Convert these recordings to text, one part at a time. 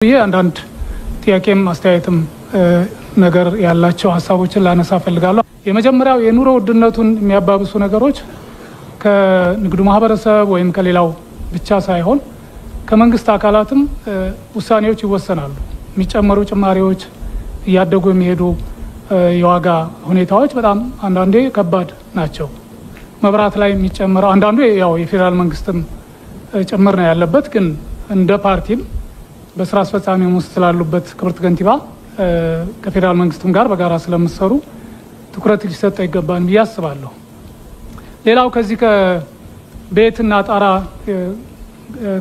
አንዳንድ ጥያቄም አስተያየትም ነገር ያላቸው ሐሳቦችን ላነሳ ፈልጋለሁ። የመጀመሪያው የኑሮ ውድነቱን የሚያባብሱ ነገሮች ከንግዱ ማህበረሰብ ወይም ከሌላው ብቻ ሳይሆን ከመንግስት አካላትም ውሳኔዎች ይወሰናሉ። የሚጨመሩ ጭማሪዎች እያደጉ የሚሄዱ የዋጋ ሁኔታዎች በጣም አንዳንዴ ከባድ ናቸው። መብራት ላይ የሚጨመረው አንዳንዱ ያው የፌደራል መንግስትም ጭምር ነው ያለበት፣ ግን እንደ ፓርቲም በስራ አስፈጻሚ ውስጥ ስላሉበት ክብርት ከንቲባ ከፌደራል መንግስትም ጋር በጋራ ስለምሰሩ ትኩረት ሊሰጠው ይገባል ብዬ አስባለሁ። ሌላው ከዚህ ከቤትና ጣራ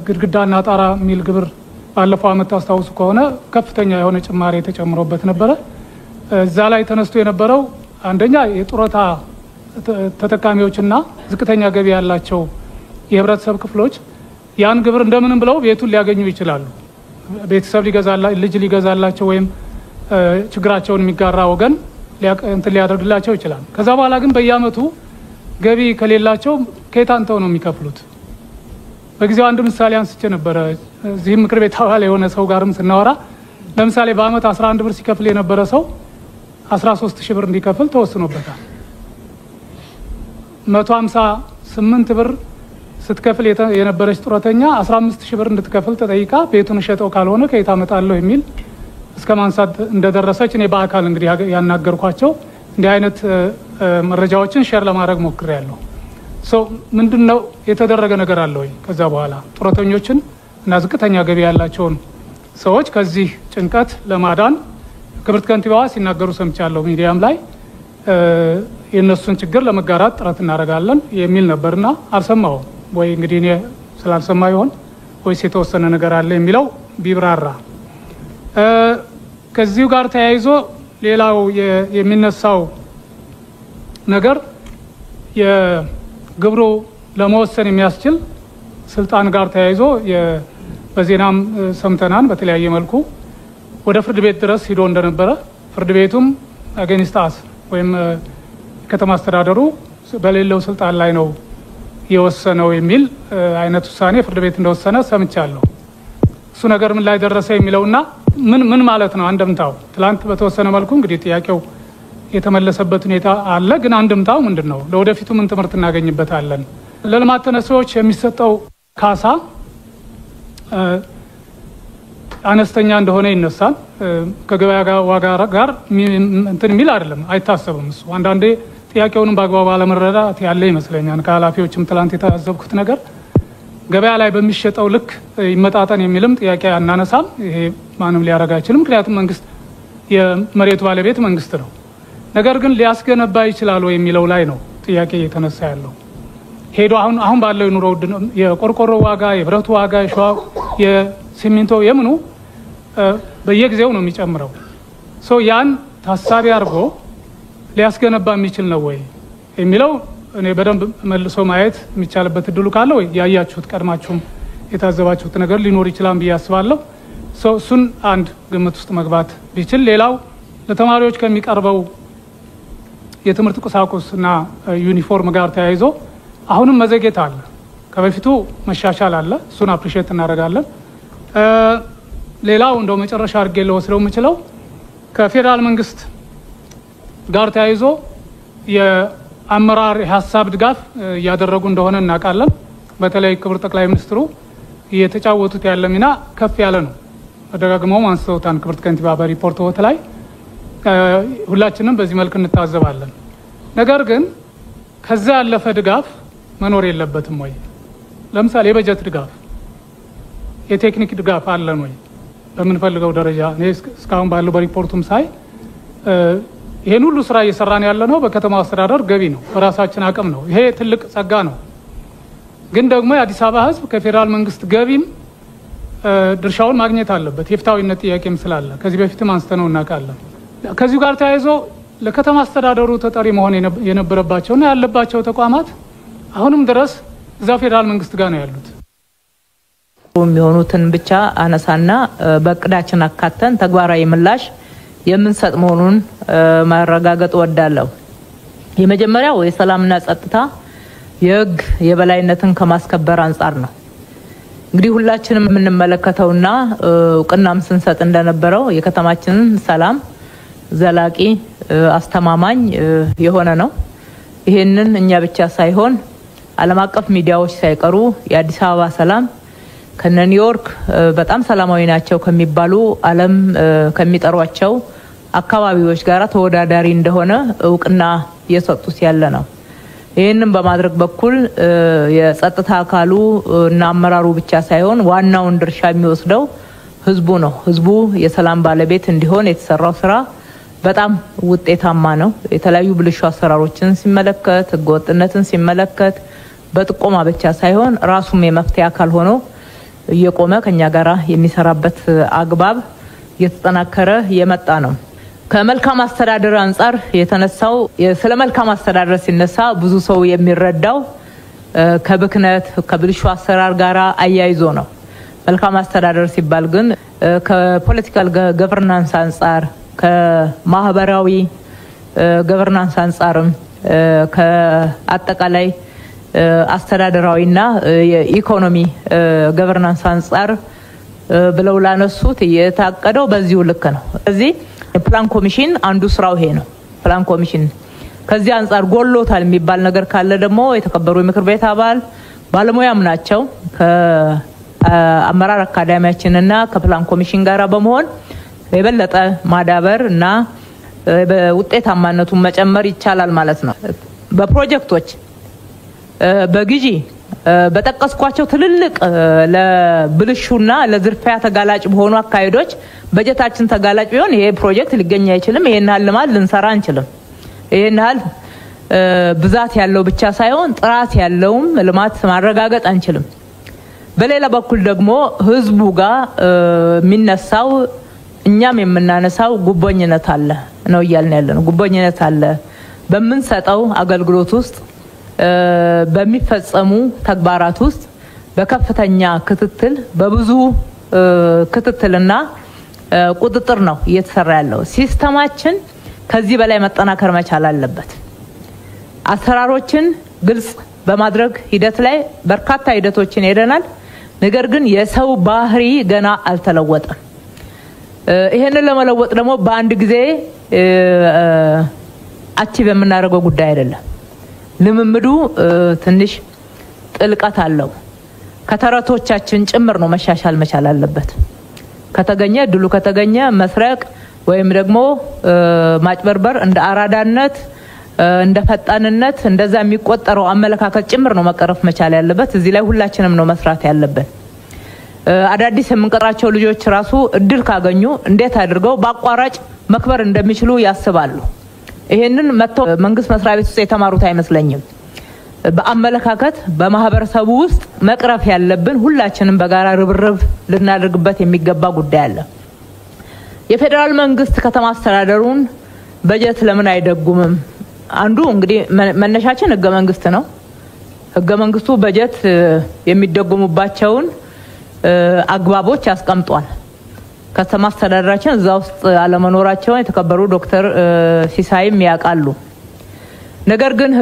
ግድግዳና ጣራ ሚል ግብር ባለፈው አመት ታስታውሱ ከሆነ ከፍተኛ የሆነ ጭማሪ ተጨምሮበት ነበር። እዛ ላይ ተነስቶ የነበረው አንደኛ የጡረታ ተጠቃሚዎችና ዝቅተኛ ገቢ ያላቸው የህብረተሰብ ክፍሎች ያን ግብር እንደምንም ብለው ቤቱን ሊያገኙ ይችላሉ። ቤተሰብ ልጅ ሊገዛላቸው ወይም ችግራቸውን የሚጋራ ወገን ሊያደርግላቸው ይችላል። ከዛ በኋላ ግን በየአመቱ ገቢ ከሌላቸው ከየታንተው ነው የሚከፍሉት። በጊዜው አንድ ምሳሌ አንስቼ ነበር። እዚህ ምክር ቤት አባል የሆነ ሰው ጋርም ስናወራ ለምሳሌ በአመት 11 ብር ሲከፍል የነበረ ሰው 13000 ብር እንዲከፍል ተወስኖበታል። 158 ብር ስትከፍል የነበረች ጡረተኛ 15000 ብር እንድትከፍል ተጠይቃ ቤቱን ሸጠው ካልሆነ ከየት አመጣለሁ የሚል እስከ ማንሳት እንደደረሰች እኔ በአካል እንግዲህ ያናገርኳቸው እንዲህ አይነት መረጃዎችን ሼር ለማድረግ ሞክሬያለሁ። ምንድነው የተደረገ ነገር አለ ወይ? ከዛ በኋላ ጡረተኞችን እና ዝቅተኛ ገቢ ያላቸውን ሰዎች ከዚህ ጭንቀት ለማዳን ክብርት ከንቲባዋ ሲናገሩ ሰምቻለሁ ሚዲያም ላይ የነሱን ችግር ለመጋራት ጥረት እናደርጋለን የሚል ነበርና አልሰማውም ወይ እንግዲህ እኔ ስላልሰማ ይሆን ወይስ የተወሰነ ነገር አለ የሚለው ቢብራራ። ከዚሁ ጋር ተያይዞ ሌላው የሚነሳው ነገር የግብሩ ለመወሰን የሚያስችል ስልጣን ጋር ተያይዞ በዜናም ሰምተናል በተለያየ መልኩ ወደ ፍርድ ቤት ድረስ ሄዶ እንደነበረ ፍርድ ቤቱም አገኒስታስ ወይም ከተማ አስተዳደሩ በሌለው ስልጣን ላይ ነው የወሰነው የሚል አይነት ውሳኔ ፍርድ ቤት እንደወሰነ ሰምቻለሁ። እሱ ነገር ምን ላይ ደረሰ የሚለውና ምን ማለት ነው አንድምታው? ትላንት በተወሰነ መልኩ እንግዲህ ጥያቄው የተመለሰበት ሁኔታ አለ፣ ግን አንድምታው ምንድነው? ለወደፊቱ ምን ትምህርት እናገኝበታለን? ለልማት ተነሳሾች የሚሰጠው ካሳ አነስተኛ እንደሆነ ይነሳል። ከገበያ ዋጋ ጋር እንትን የሚል አይደለም፣ አይታሰብም። እሱ አንዳንዴ ጥያቄውንም በአግባቡ አለመረዳት ያለ ይመስለኛል። ከኃላፊዎችም ትላንት የታዘብኩት ነገር ገበያ ላይ በሚሸጠው ልክ ይመጣጠን የሚልም ጥያቄ አናነሳም። ይሄ ማንም ሊያረጋ አይችልም፣ ምክንያቱም መንግስት የመሬቱ ባለቤት መንግስት ነው። ነገር ግን ሊያስገነባ ይችላል ወይ የሚለው ላይ ነው ጥያቄ እየተነሳ ያለው። ሄዶ አሁን ባለው የኑሮ ውድነት የቆርቆሮ ዋጋ፣ የብረቱ ዋጋ፣ የሲሚንቶ የምኑ በየጊዜው ነው የሚጨምረው። ያን ታሳቢ አድርጎ ሊያስገነባ የሚችል ነው ወይ የሚለው እኔ በደንብ መልሶ ማየት የሚቻልበት እድሉ ካለ ወይ ያያችሁት ቀድማችሁም የታዘባችሁት ነገር ሊኖር ይችላል ብዬ አስባለሁ። እሱን አንድ ግምት ውስጥ መግባት ቢችል። ሌላው ለተማሪዎች ከሚቀርበው የትምህርት ቁሳቁስና ዩኒፎርም ጋር ተያይዞ አሁንም መዘግየት አለ። ከበፊቱ መሻሻል አለ፣ እሱን አፕሪሼት እናደርጋለን። ሌላው እንደው መጨረሻ አድርጌ ለወስደው የምችለው ከፌደራል መንግስት ጋር ተያይዞ የአመራር የሀሳብ ድጋፍ እያደረጉ እንደሆነ እናውቃለን። በተለይ ክቡር ጠቅላይ ሚኒስትሩ እየተጫወቱት ያለ ሚና ከፍ ያለ ነው። ተደጋግመው አንስተውታል ክብርት ከንቲባ በሪፖርት ላይ ሁላችንም በዚህ መልክ እንታዘባለን። ነገር ግን ከዛ ያለፈ ድጋፍ መኖር የለበትም ወይ? ለምሳሌ የበጀት ድጋፍ፣ የቴክኒክ ድጋፍ አለን ወይ በምንፈልገው ደረጃ? እኔ እስካሁን ባለው በሪፖርቱም ሳይ ይሄን ሁሉ ስራ እየሰራን ያለ ነው በከተማው አስተዳደር ገቢ ነው፣ በራሳችን አቅም ነው። ይሄ ትልቅ ጸጋ ነው። ግን ደግሞ የአዲስ አበባ ህዝብ ከፌደራል መንግስት ገቢም ድርሻውን ማግኘት አለበት። የፍትሃዊነት ጥያቄም ስላለ ከዚህ በፊትም አንስተነው እናውቃለን። ከዚሁ ጋር ተያይዞ ለከተማ አስተዳደሩ ተጠሪ መሆን የነበረባቸውና ያለባቸው ተቋማት አሁንም ድረስ እዛ ፌደራል መንግስት ጋር ነው ያሉት። የሚሆኑትን ብቻ አነሳና በእቅዳችን አካተን ተግባራዊ ምላሽ የምንሰጥ መሆኑን ማረጋገጥ ወዳለው የመጀመሪያው የሰላምና ጸጥታ የህግ የበላይነትን ከማስከበር አንፃር ነው። እንግዲህ ሁላችንም የምንመለከተውና እውቅናም ስንሰጥ እንደነበረው የከተማችንን ሰላም ዘላቂ አስተማማኝ የሆነ ነው። ይሄንን እኛ ብቻ ሳይሆን ዓለም አቀፍ ሚዲያዎች ሳይቀሩ የአዲስ አበባ ሰላም ከነ ኒውዮርክ በጣም ሰላማዊ ናቸው ከሚባሉ ዓለም ከሚጠሯቸው አካባቢዎች ጋር ተወዳዳሪ እንደሆነ እውቅና የሰጡት ያለ ነው። ይሄንን በማድረግ በኩል የጸጥታ አካሉ እና አመራሩ ብቻ ሳይሆን ዋናውን ድርሻ የሚወስደው ህዝቡ ነው። ህዝቡ የሰላም ባለቤት እንዲሆን የተሰራው ስራ በጣም ውጤታማ ነው። የተለያዩ ብልሹ አሰራሮችን ሲመለከት ህገወጥነትን ሲመለከት በጥቆማ ብቻ ሳይሆን ራሱም የመፍትሄ አካል ሆኖ እየቆመ ከኛ ጋራ የሚሰራበት አግባብ የተጠናከረ የመጣ ነው። ከመልካም አስተዳደር አንፃር የተነሳው ስለ መልካም አስተዳደር ሲነሳ ብዙ ሰው የሚረዳው ከብክነት ከብልሹ አሰራር ጋራ አያይዞ ነው። መልካም አስተዳደር ሲባል ግን ከፖለቲካል ገቨርናንስ አንፃር ከማህበራዊ ገቨርናንስ አንፃርም ከአጠቃላይ አስተዳደራዊና የኢኮኖሚ ገቨርናንስ አንፃር ብለው ላነሱት የታቀደው በዚሁ ልክ ነው። እዚህ ፕላን ኮሚሽን አንዱ ስራው ይሄ ነው። ፕላን ኮሚሽን ከዚህ አንፃር ጎሎታል የሚባል ነገር ካለ ደግሞ የተከበሩ ምክር ቤት አባል ባለሙያም ናቸው ከአመራር አካዳሚያችንና ከፕላን ኮሚሽን ጋራ በመሆን የበለጠ ማዳበር እና በውጤታማነቱን መጨመር ይቻላል ማለት ነው። በፕሮጀክቶች በግዢ በተቀስቋቸው ትልልቅ ለብልሹና ለዝርፊያ ተጋላጭ በሆኑ አካይዶች በጀታችን ተጋላጭ ቢሆን ይሄ ፕሮጀክት ሊገኝ አይችልም። ይሄን ያህል ልማት ልንሰራ አንችልም። ይሄን ያህል ብዛት ያለው ብቻ ሳይሆን ጥራት ያለውም ልማት ማረጋገጥ አንችልም። በሌላ በኩል ደግሞ ህዝቡ ጋር የሚነሳው እኛም የምናነሳው ጉቦኝነት አለ ነው እያልን ያለነው። ጉቦኝነት አለ በምንሰጠው አገልግሎት ውስጥ በሚፈጸሙ ተግባራት ውስጥ በከፍተኛ ክትትል በብዙ ክትትልና ቁጥጥር ነው እየተሰራ ያለው። ሲስተማችን ከዚህ በላይ መጠናከር መቻል አለበት። አሰራሮችን ግልጽ በማድረግ ሂደት ላይ በርካታ ሂደቶችን ሄደናል። ነገር ግን የሰው ባህሪ ገና አልተለወጠም። ይሄንን ለመለወጥ ደግሞ በአንድ ጊዜ አቺቭ የምናደርገው ጉዳይ አይደለም። ልምምዱ ትንሽ ጥልቀት አለው። ከተረቶቻችን ጭምር ነው መሻሻል መቻል አለበት። ከተገኘ ድሉ ከተገኘ መስረቅ ወይም ደግሞ ማጭበርበር እንደ አራዳነት እንደ ፈጣንነት እንደዛ የሚቆጠረው አመለካከት ጭምር ነው መቀረፍ መቻል ያለበት። እዚህ ላይ ሁላችንም ነው መስራት ያለበት። አዳዲስ የምንቀራቸው ልጆች ራሱ እድል ካገኙ እንዴት አድርገው በአቋራጭ መክበር እንደሚችሉ ያስባሉ። ይሄንን መጥቶ መንግስት መስሪያ ቤት ውስጥ የተማሩት አይመስለኝም። በአመለካከት በማህበረሰቡ ውስጥ መቅረፍ ያለብን ሁላችንም በጋራ ርብርብ ልናደርግበት የሚገባ ጉዳይ አለ። የፌደራል መንግስት ከተማ አስተዳደሩን በጀት ለምን አይደጉምም? አንዱ እንግዲህ መነሻችን ህገ መንግስት ነው። ህገ መንግስቱ በጀት የሚደጉሙባቸውን አግባቦች ያስቀምጧል። ከተማ አስተዳደራችን እዛ ውስጥ አለመኖራቸውን የተከበሩ ዶክተር ሲሳይም ያውቃሉ። ነገር ግን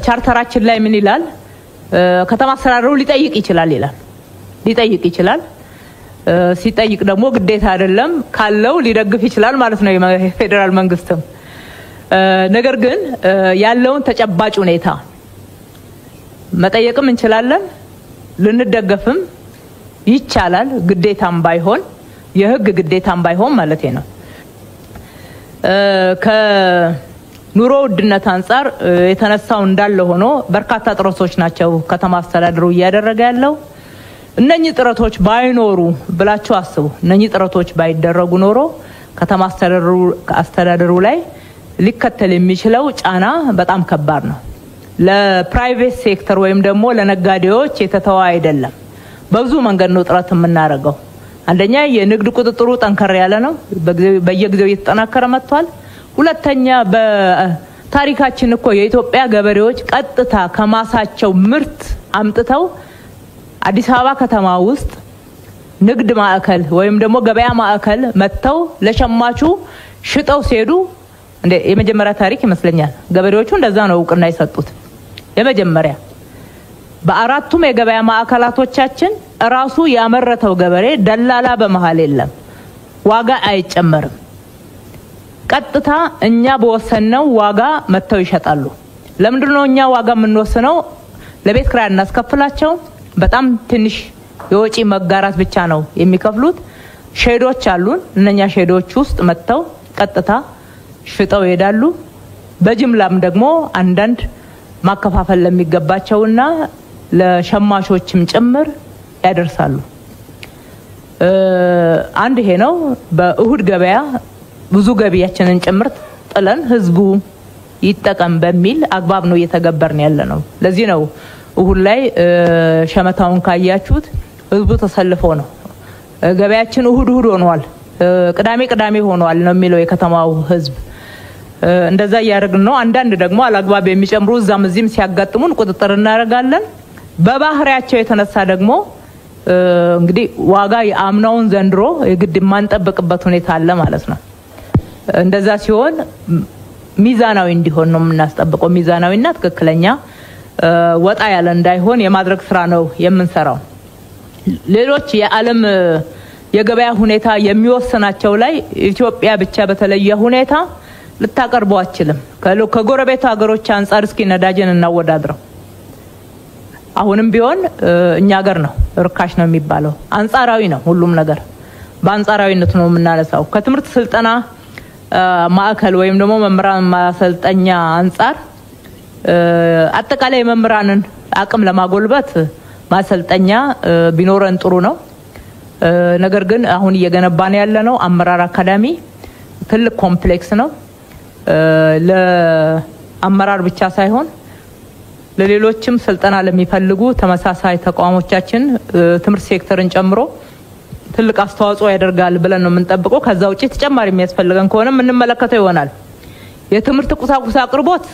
ቻርተራችን ላይ ምን ይላል? ከተማ አስተዳደሩ ሊጠይቅ ይችላል ይላል። ሊጠይቅ ይችላል። ሲጠይቅ ደግሞ ግዴታ አይደለም፣ ካለው ሊደግፍ ይችላል ማለት ነው የፌደራል መንግስትም። ነገር ግን ያለውን ተጨባጭ ሁኔታ መጠየቅም እንችላለን፣ ልንደገፍም ይቻላል። ግዴታም ባይሆን የህግ ግዴታም ባይሆን ማለት ነው። ከኑሮ ውድነት አንፃር የተነሳው እንዳለ ሆኖ በርካታ ጥረቶች ናቸው ከተማ አስተዳደሩ እያደረገ ያለው። እነኚህ ጥረቶች ባይኖሩ ብላችሁ አስቡ። እነኚህ ጥረቶች ባይደረጉ ኖሮ ከተማ አስተዳደሩ ላይ ሊከተል የሚችለው ጫና በጣም ከባድ ነው። ለፕራይቬት ሴክተር ወይም ደግሞ ለነጋዴዎች የተተዋ አይደለም። በብዙ መንገድ ነው ጥረት የምናደርገው። አንደኛ የንግድ ቁጥጥሩ ጠንከር ያለ ነው፣ በየጊዜው እየተጠናከረ መጥቷል። ሁለተኛ በታሪካችን እኮ የኢትዮጵያ ገበሬዎች ቀጥታ ከማሳቸው ምርት አምጥተው አዲስ አበባ ከተማ ውስጥ ንግድ ማዕከል ወይም ደግሞ ገበያ ማዕከል መጥተው ለሸማቹ ሽጠው ሲሄዱ እንደ የመጀመሪያ ታሪክ ይመስለኛል። ገበሬዎቹ እንደዛ ነው እውቅና የሰጡት። የመጀመሪያ በአራቱም የገበያ ማዕከላቶቻችን ራሱ ያመረተው ገበሬ ደላላ በመሃል የለም። ዋጋ አይጨመርም። ቀጥታ እኛ በወሰነው ዋጋ መተው ይሸጣሉ። ለምንድነው እኛ ዋጋ የምንወስነው? ለቤት ክራይ እናስከፍላቸው። በጣም ትንሽ የወጪ መጋራት ብቻ ነው የሚከፍሉት። ሼዶች አሉን። እነኛ ሼዶች ውስጥ መተው ቀጥታ ሽጠው ይሄዳሉ። በጅምላም ደግሞ አንዳንድ ማከፋፈል ለሚገባቸውና ለሸማቾችም ጭምር ያደርሳሉ። አንድ ይሄ ነው። በእሁድ ገበያ ብዙ ገቢያችንን ጭምር ጥለን ህዝቡ ይጠቀም በሚል አግባብ ነው እየተገበርን ያለነው። ለዚህ ነው እሁድ ላይ ሸመታውን ካያችሁት ህዝቡ ተሰልፎ ነው። ገበያችን እሁድ ሆኗል፣ ቅዳሜ ሆኗል ነው የሚለው የከተማው ህዝብ። እንደዛ ያደርግን ነው። አንዳንድ ደግሞ አላግባብ የሚጨምሩ እዛም እዚህም ሲያጋጥሙን ቁጥጥር እናደርጋለን። በባህሪያቸው የተነሳ ደግሞ እንግዲህ ዋጋ የአምናውን ዘንድሮ የግድ ማንጠብቅበት ሁኔታ አለ ማለት ነው። እንደዛ ሲሆን ሚዛናዊ እንዲሆን ነው የምናስጠብቀው። ሚዛናዊና ትክክለኛ ወጣ ያለ እንዳይሆን የማድረግ ስራ ነው የምንሰራው። ሌሎች የዓለም የገበያ ሁኔታ የሚወስናቸው ላይ ኢትዮጵያ ብቻ በተለየ ሁኔታ ልታቀርበው አትችልም። ከጎረቤት ሀገሮች አንፃር እስኪ ነዳጅን እናወዳድረው። አሁንም ቢሆን እኛ ሀገር ነው ርካሽ ነው የሚባለው። አንጻራዊ ነው ሁሉም ነገር፣ በአንጻራዊነት ነው የምናነሳው። ከትምህርት ስልጠና ማዕከል ወይም ደግሞ መምህራን ማሰልጠኛ አንፃር አጠቃላይ መምህራንን አቅም ለማጎልበት ማሰልጠኛ ቢኖረን ጥሩ ነው። ነገር ግን አሁን እየገነባን ያለነው አመራር አካዳሚ ትልቅ ኮምፕሌክስ ነው። ለአመራር ብቻ ሳይሆን ለሌሎችም ስልጠና ለሚፈልጉ ተመሳሳይ ተቋሞቻችን ትምህርት ሴክተርን ጨምሮ ትልቅ አስተዋጽኦ ያደርጋል ብለን ነው የምንጠብቀው። ከዛ ውጪ ተጨማሪ የሚያስፈልገን ከሆነ እንመለከተው ይሆናል። የትምህርት ቁሳቁስ አቅርቦት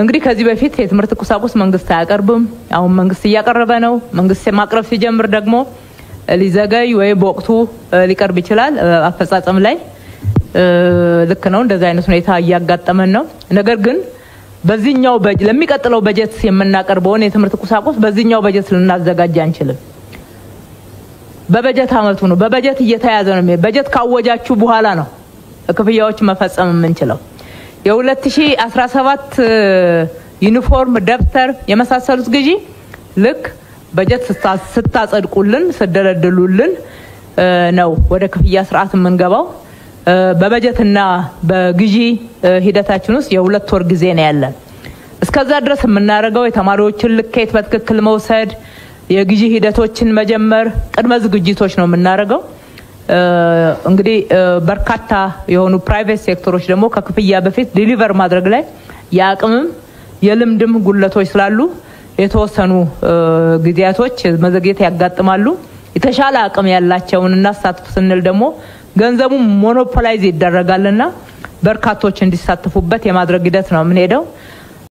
እንግዲህ ከዚህ በፊት የትምህርት ቁሳቁስ መንግስት አያቀርብም። አሁን መንግስት እያቀረበ ነው። መንግስት ማቅረብ ሲጀምር ደግሞ ሊዘገይ ወይ በወቅቱ ሊቀርብ ይችላል። አፈጻጸም ላይ ልክ ነው። እንደዛ አይነት ሁኔታ እያጋጠመን ነው። ነገር ግን በዚህኛው ለሚቀጥለው በጀት የምናቀርበውን የትምህርት ቁሳቁስ በዚህኛው በጀት ልናዘጋጅ አንችልም። በበጀት አመቱ ነው። በበጀት እየተያዘ ነው። በጀት ካወጃችሁ በኋላ ነው ክፍያዎች መፈጸም የምንችለው። የ2017 ዩኒፎርም፣ ደብተር የመሳሰሉት ግዢ ልክ በጀት ስታጸድቁልን ስደረድሉልን ነው ወደ ክፍያ ስርዓት የምንገባው። በበጀትና በግዢ ሂደታችን ውስጥ የሁለት ወር ጊዜ ነው ያለን። እስከዛ ድረስ የምናደርገው የተማሪዎችን ልኬት በትክክል መውሰድ፣ የግዢ ሂደቶችን መጀመር፣ ቅድመ ዝግጅቶች ነው የምናደርገው። እንግዲህ በርካታ የሆኑ ፕራይቬት ሴክተሮች ደግሞ ከክፍያ በፊት ዲሊቨር ማድረግ ላይ የአቅምም የልምድም ጉለቶች ስላሉ የተወሰኑ ጊዜያቶች መዘግየት ያጋጥማሉ። የተሻለ አቅም ያላቸውን እናሳትፍ ስንል ደግሞ ገንዘቡ ሞኖፖላይዝ ይደረጋልና በርካቶች እንዲሳተፉበት የማድረግ ሂደት ነው የምንሄደው።